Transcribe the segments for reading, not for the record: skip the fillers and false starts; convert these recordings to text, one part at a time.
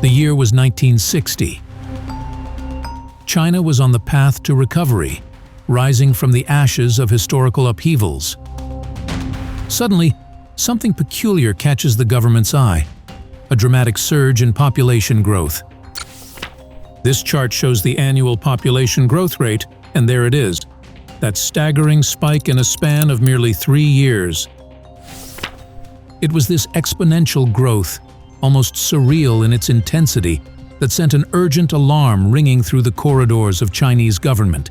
The year was 1960. China was on the path to recovery, rising from the ashes of historical upheavals. Suddenly, something peculiar catches the government's eye: a dramatic surge in population growth. This chart shows the annual population growth rate, and there it is, that staggering spike in a span of merely 3 years. It was this exponential growth, almost surreal in its intensity, that sent an urgent alarm ringing through the corridors of Chinese government.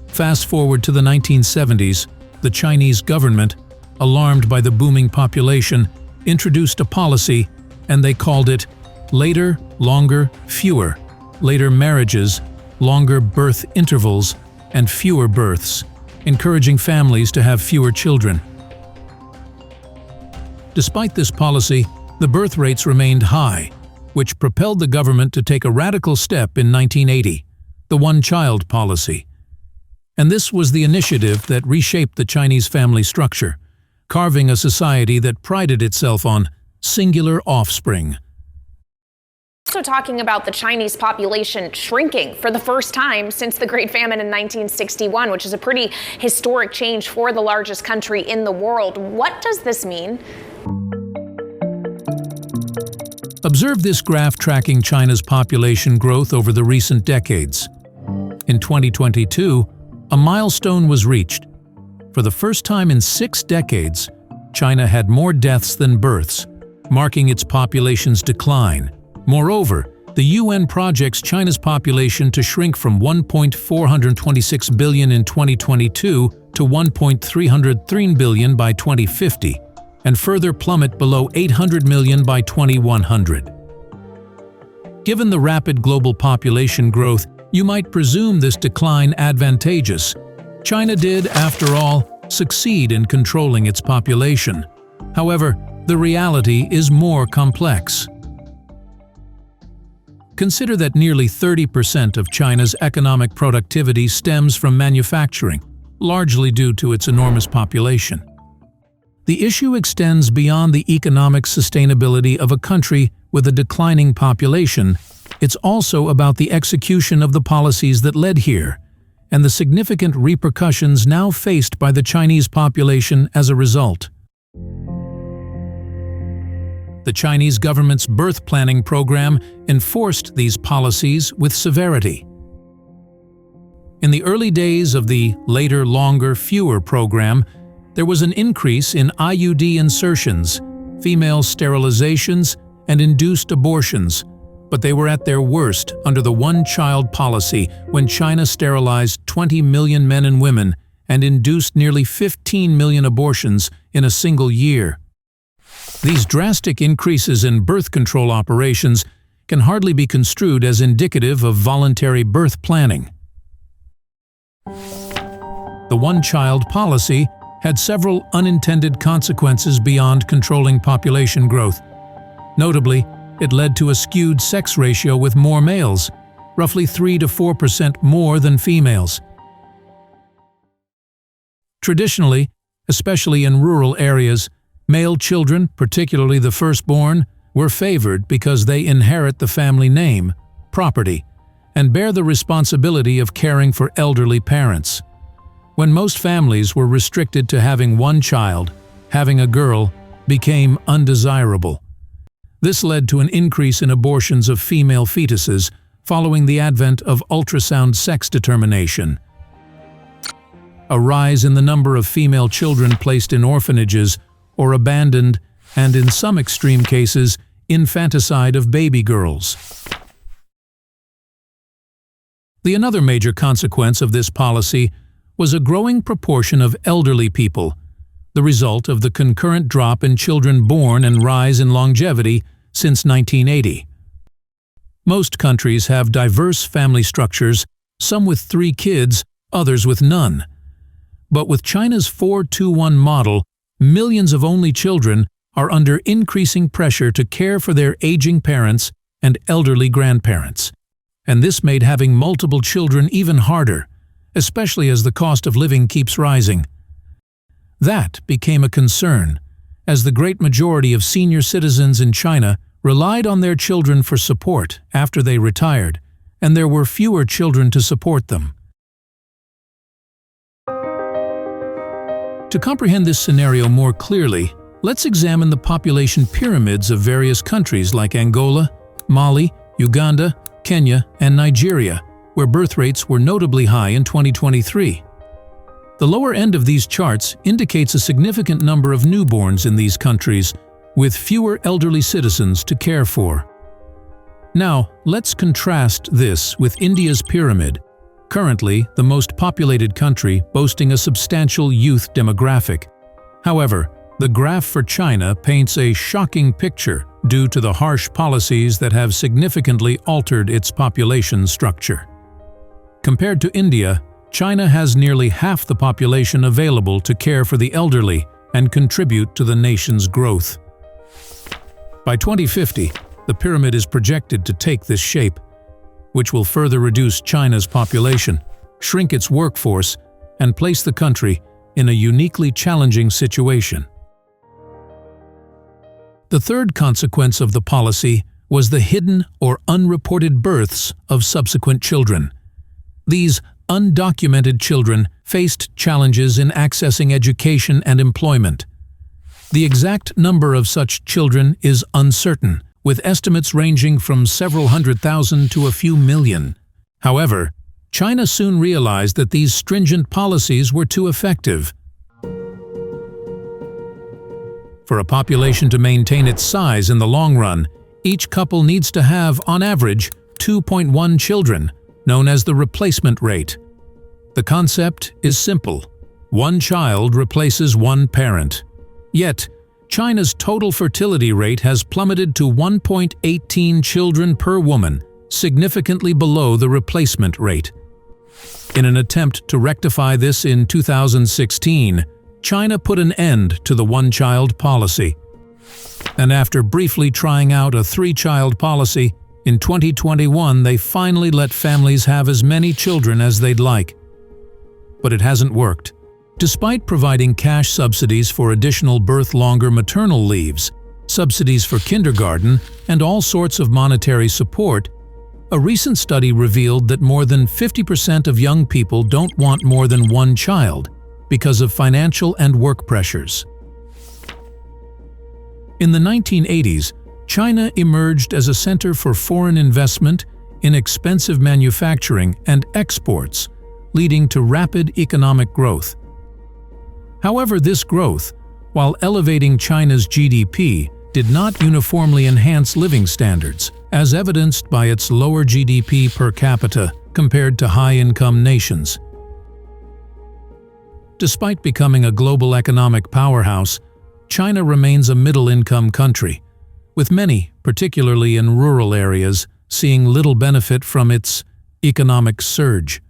Fast forward to the 1970s, the Chinese government, alarmed by the booming population, introduced a policy, and they called it later, longer, fewer, later marriages, longer birth intervals, and fewer births, encouraging families to have fewer children. Despite this policy, the birth rates remained high, which propelled the government to take a radical step in 1980, the one-child policy. And this was the initiative that reshaped the Chinese family structure, carving a society that prided itself on singular offspring. Also talking about the Chinese population shrinking for the first time since the Great Famine in 1961, which is a pretty historic change for the largest country in the world. What does this mean? Observe this graph tracking China's population growth over the recent decades. In 2022, a milestone was reached. For the first time in 6 decades, China had more deaths than births, marking its population's decline. Moreover, the UN projects China's population to shrink from 1.426 billion in 2022 to 1.303 billion by 2050, and further plummet below 800 million by 2100. Given the rapid global population growth, you might presume this decline advantageous. China did, after all, succeed in controlling its population. However, the reality is more complex. Consider that nearly 30% of China's economic productivity stems from manufacturing, largely due to its enormous population. The issue extends beyond the economic sustainability of a country with a declining population. It's also about the execution of the policies that led here, and the significant repercussions now faced by the Chinese population as a result. The Chinese government's birth planning program enforced these policies with severity. In the early days of the later, longer, fewer program, there was an increase in IUD insertions, female sterilizations, and induced abortions, but they were at their worst under the one-child policy when China sterilized 20 million men and women and induced nearly 15 million abortions in a single year. These drastic increases in birth control operations can hardly be construed as indicative of voluntary birth planning. The one-child policy had several unintended consequences beyond controlling population growth. Notably, it led to a skewed sex ratio with more males, roughly 3 to 4% more than females. Traditionally, especially in rural areas, male children, particularly the firstborn, were favored because they inherit the family name, property, and bear the responsibility of caring for elderly parents. When most families were restricted to having one child, having a girl became undesirable. This led to an increase in abortions of female fetuses following the advent of ultrasound sex determination. A rise in the number of female children placed in orphanages or abandoned, and in some extreme cases, infanticide of baby girls. Another major consequence of this policy was a growing proportion of elderly people, the result of the concurrent drop in children born and rise in longevity since 1980. Most countries have diverse family structures, some with 3 kids, others with none. But with China's 4-2-1 model, millions of only children are under increasing pressure to care for their aging parents and elderly grandparents. And this made having multiple children even harder, especially as the cost of living keeps rising. That became a concern, as the great majority of senior citizens in China relied on their children for support after they retired, and there were fewer children to support them. To comprehend this scenario more clearly, let's examine the population pyramids of various countries like Angola, Mali, Uganda, Kenya, and Nigeria, where birth rates were notably high in 2023. The lower end of these charts indicates a significant number of newborns in these countries, with fewer elderly citizens to care for. Now, let's contrast this with India's pyramid, currently the most populated country boasting a substantial youth demographic. However, the graph for China paints a shocking picture due to the harsh policies that have significantly altered its population structure. Compared to India, China has nearly half the population available to care for the elderly and contribute to the nation's growth. By 2050, the pyramid is projected to take this shape, which will further reduce China's population, shrink its workforce, and place the country in a uniquely challenging situation. The third consequence of the policy was the hidden or unreported births of subsequent children. These undocumented children faced challenges in accessing education and employment. The exact number of such children is uncertain, with estimates ranging from several 100,000 to a few million. However, China soon realized that these stringent policies were too effective. For a population to maintain its size in the long run, each couple needs to have, on average, 2.1 children, known as the replacement rate. The concept is simple. One child replaces one parent. Yet, China's total fertility rate has plummeted to 1.18 children per woman, significantly below the replacement rate. In an attempt to rectify this in 2016, China put an end to the one-child policy. And after briefly trying out a three-child policy, in 2021 they finally let families have as many children as they'd like. But it hasn't worked. Despite providing cash subsidies for additional birth-longer maternal leaves, subsidies for kindergarten, and all sorts of monetary support, a recent study revealed that more than 50% of young people don't want more than one child because of financial and work pressures. In the 1980s, China emerged as a center for foreign investment in expensive manufacturing and exports, leading to rapid economic growth. However, this growth, while elevating China's GDP, did not uniformly enhance living standards, as evidenced by its lower GDP per capita compared to high-income nations. Despite becoming a global economic powerhouse, China remains a middle-income country, with many, particularly in rural areas, seeing little benefit from its economic surge.